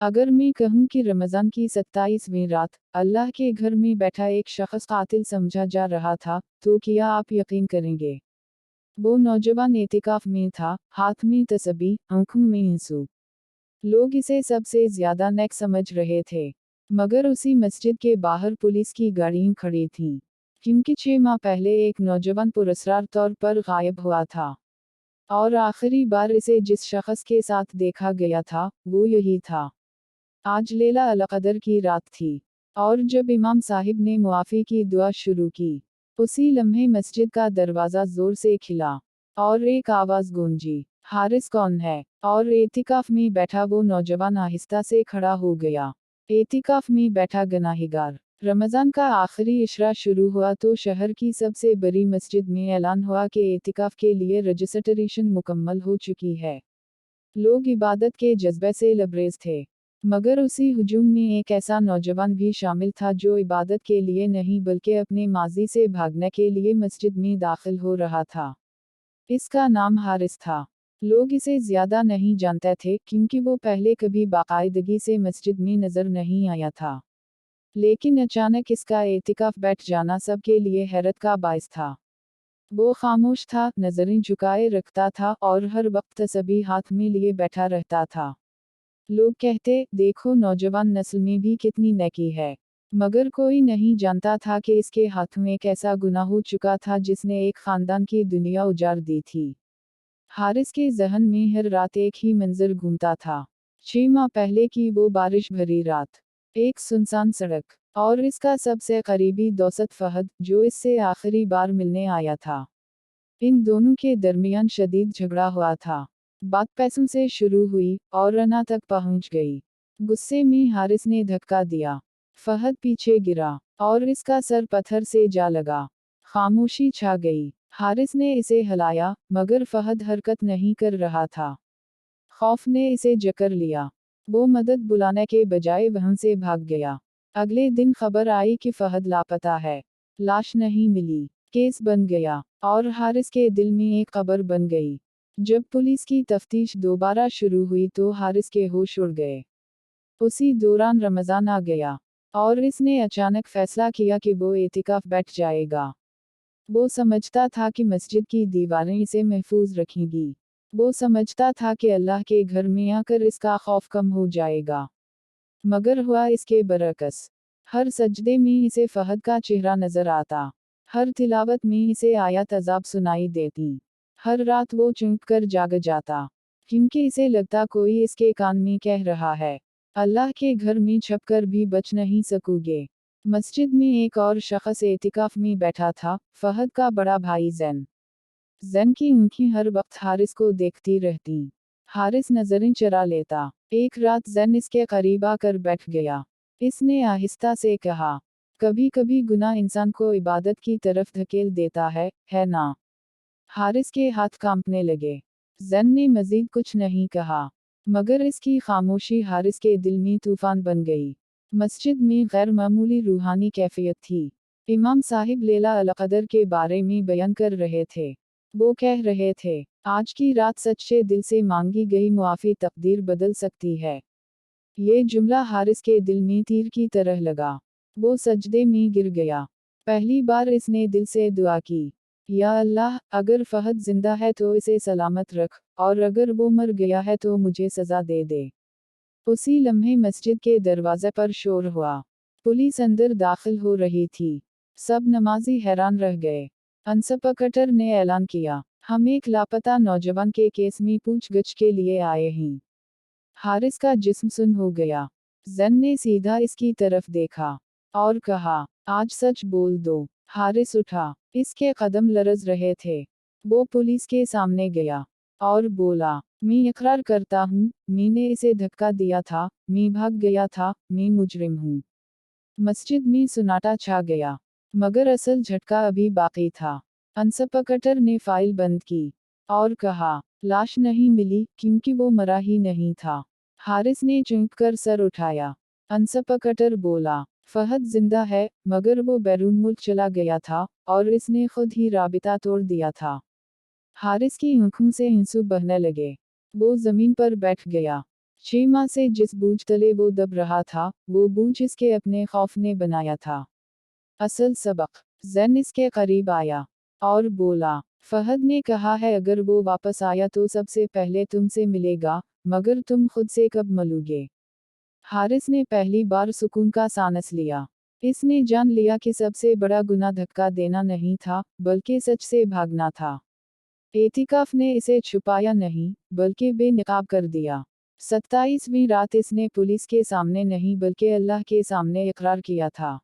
अगर मैं कहूँ कि रमज़ान की 27वीं रात, अल्लाह के घर में बैठा एक शख्स कातिल समझा जा रहा था, तो क्या आप यकीन करेंगे? वो नौजवान एतिकाफ में था, हाथ में तस्बीह, आंखों में आंसू। लोग इसे सबसे ज्यादा नेक समझ रहे थे। मगर उसी मस्जिद के बाहर पुलिस की गाड़ियां खड़ी थीं, क्योंकि 6 माह पहले एक नौजवान पुरस्कार तौर पर गायब हुआ था। और आखिरी बार इसे जिस शख्स के साथ देखा गया था, वो यही था। आज लैला अल कदर की रात थी। और जब इमाम साहिब ने मुआफ़ी की दुआ शुरू की, उसी लम्हे मस्जिद का दरवाज़ा ज़ोर से खिला। और एक आवाज़ गूंजी, हारिस कौन है? और एतिकाफ में बैठा वो नौजवान आहिस्ता से खड़ा हो गया। एतिकाफ में बैठा गनाहिगार। रमज़ान का आखिरी इशरा शुरू हुआ तो शहर की सबसे बड़ी मस्जिद में ऐलान हुआ कि एतिकाफ के लिए रजिस्ट्रेशन मुकम्मल हो चुकी है। लोग इबादत के जज्बे से लबरेज थे। मगर उसी हुजूम में एक ऐसा नौजवान भी शामिल था जो इबादत के लिए नहीं बल्कि अपने माजी से भागने के लिए मस्जिद में दाखिल हो रहा था। इसका नाम हारिस था। लोग इसे ज्यादा नहीं जानते थे क्योंकि वो पहले कभी बाकायदगी से मस्जिद में नजर नहीं आया था। लेकिन अचानक इसका एतिकाफ बैठ जाना सबके लिए हैरत का बायस था। वो खामोश था, नजरें झुकाए रखता था और हर वक्त तस्बीह हाथ में लिए बैठा रहता था। लोग कहते, देखो नौजवान नस्ल में भी कितनी नेकी है। मगर कोई नहीं जानता था कि इसके हाथ में एक ऐसा गुनाह हो चुका था जिसने एक खानदान की दुनिया उजाड़ दी थी। हारिस के जहन में हर रात एक ही मंजर घूमता था। 6 माह पहले की वो बारिश भरी रात, एक सुनसान सड़क, और इसका सबसे करीबी दोस्त फहद, जो इससे आखिरी बार मिलने आया था। इन दोनों के दरमियान शदीद झगड़ा हुआ था। बात पैसों से शुरू हुई और रना तक पहुंच गई। गुस्से में हारिस ने धक्का दिया। फहद पीछे गिरा और इसका सर पत्थर से जा लगा। खामोशी छा गई। हारिस ने इसे हिलाया, मगर फहद हरकत नहीं कर रहा था। खौफ ने इसे जकड़ लिया। वो मदद बुलाने के बजाय वहां से भाग गया। अगले दिन खबर आई कि फहद लापता है। लाश नहीं मिली। केस बन गया और हारिस के दिल में एक खबर बन गई। जब पुलिस की तफ्तीश दोबारा शुरू हुई तो हारिस के होश उड़ गए। उसी दौरान रमज़ान आ गया और इसने अचानक फैसला किया कि वो एतिकाफ बैठ जाएगा। वो समझता था कि मस्जिद की दीवारें इसे महफूज रखेंगी। वो समझता था कि अल्लाह के घर में आकर इसका खौफ कम हो जाएगा। मगर हुआ इसके बरअक्स। हर सजदे में इसे फहद का चेहरा नजर आता। हर तिलावत में इसे आयत अजाब सुनाई देती। हर रात वो चौंक कर जाग जाता, क्योंकि इसे लगता कोई इसके कान में कह रहा है, अल्लाह के घर में छपकर भी बच नहीं सकोगे। मस्जिद में एक और शख्स एतिकाफ में बैठा था, फहद का बड़ा भाई जैन। जैन की आंखें हर वक्त हारिस को देखती रहती। हारिस नजरें चुरा लेता। एक रात जैन इसके करीब आकर बैठ गया। इसने आहिस्ता से कहा, कभी कभी गुनाह इंसान को इबादत की तरफ धकेल देता है ना? हारिस के हाथ कांपने लगे। जैन ने मजीद कुछ नहीं कहा, मगर इसकी खामोशी हारिस के दिल में तूफान बन गई। मस्जिद में गैर मामूली रूहानी कैफियत थी। इमाम साहिब लैला अल कदर के बारे में बयान कर रहे थे। वो कह रहे थे, आज की रात सच्चे दिल से मांगी गई मुआफ़ी तकदीर बदल सकती है। ये जुमला हारिस के दिल में तीर की तरह लगा। वो सजदे में गिर गया। पहली बार इसने दिल से दुआ की, या अल्लाह, अगर फहद जिंदा है तो इसे सलामत रख, और अगर वो मर गया है तो मुझे सजा दे दे। उसी लम्हे मस्जिद के दरवाजे पर शोर हुआ। पुलिस अंदर दाखिल हो रही थी। सब नमाजी हैरान रह गए। इंस्पेक्टर ने ऐलान किया, हम एक लापता नौजवान के केस में पूछगछ के लिए आए हैं। हारिस का जिस्म सुन हो गया। जैन ने सीधा इसकी तरफ देखा और कहा, आज सच बोल दो। हारिस उठा। इसके कदम लरज रहे थे। वो पुलिस के सामने गया और बोला, मैं इकरार करता हूँ, मैंने इसे धक्का दिया था, मैं भाग गया था, मैं मुजरिम हूँ। मस्जिद में सन्नाटा छा गया। मगर असल झटका अभी बाकी था। इंस्पेक्टर ने फाइल बंद की और कहा, लाश नहीं मिली क्योंकि वो मरा ही नहीं था। हारिस ने चौंक कर सर उठाया। इंस्पेक्टर बोला, फहद जिंदा है, मगर वो बैरून मुल्क चला गया था, और इसने खुद ही राबिता तोड़ दिया था। हारिस की आंखों से आंसू बहने लगे। वो जमीन पर बैठ गया। 6 माह से जिस बोझ तले वो दब रहा था, वो बोझ इसके अपने खौफ ने बनाया था। असल सबक। जैन इसके करीब आया और बोला, फहद ने कहा है अगर वो वापस आया तो सबसे पहले तुमसे मिलेगा, मगर तुम खुद से कब मिलोगे? हारिस ने पहली बार सुकून का सांस लिया। इसने जान लिया कि सबसे बड़ा गुनाह धक्का देना नहीं था, बल्कि सच से भागना था। एतिकाफ ने इसे छुपाया नहीं, बल्कि बेनकाब कर दिया। 27वीं रात इसने पुलिस के सामने नहीं बल्कि अल्लाह के सामने इकरार किया था।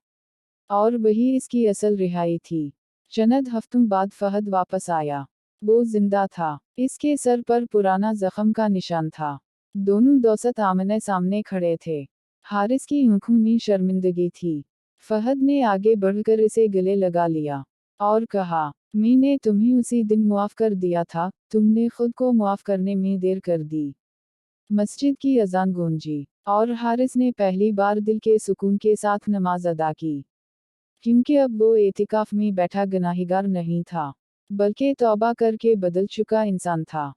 और वही इसकी असल रिहाई थी। चंद हफ्तों बाद फहद वापस आया। वो जिंदा था। इसके सर पर पुराना जख्म का निशान था। दोनों दोस्त आमने सामने खड़े थे। हारिस की आंखों में शर्मिंदगी थी। फहद ने आगे बढ़कर इसे गले लगा लिया और कहा, मैंने तुम्हें उसी दिन मुआफ कर दिया था, तुमने खुद को मुआफ करने में देर कर दी। मस्जिद की अजान गूंजी और हारिस ने पहली बार दिल के सुकून के साथ नमाज अदा की। क्योंकि अब वो एतिकाफ में बैठा गुनाहगार नहीं था, बल्कि तौबा करके बदल चुका इंसान था।